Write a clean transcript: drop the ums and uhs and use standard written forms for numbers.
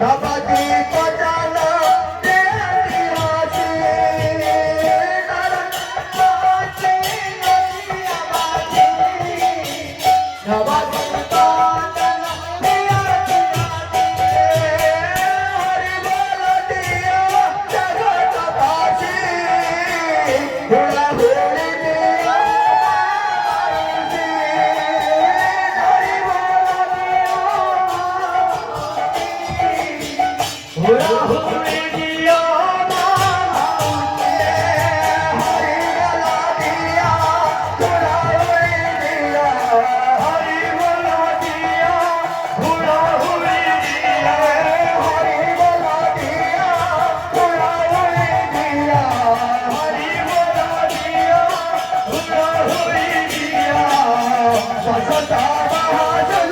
नवदी बजाना तेरी आशी नरकाची नदी आवाज़ी नवदी बजाना तेरी आशी हरि बोल दिया जगत वासी हुड़ा हुड़ी दिया हरि बोल दिया हुड़ा हुड़ी दिया हरि बोल दिया हुड़ा हुड़ी दिया हरि बोल दिया हुड़ा हुड़ी दिया हरि बोल दिया हुड़ा हुड़ी दिया हरि बोल दिया हुड़ा हुड़ी दिया ससता महाजन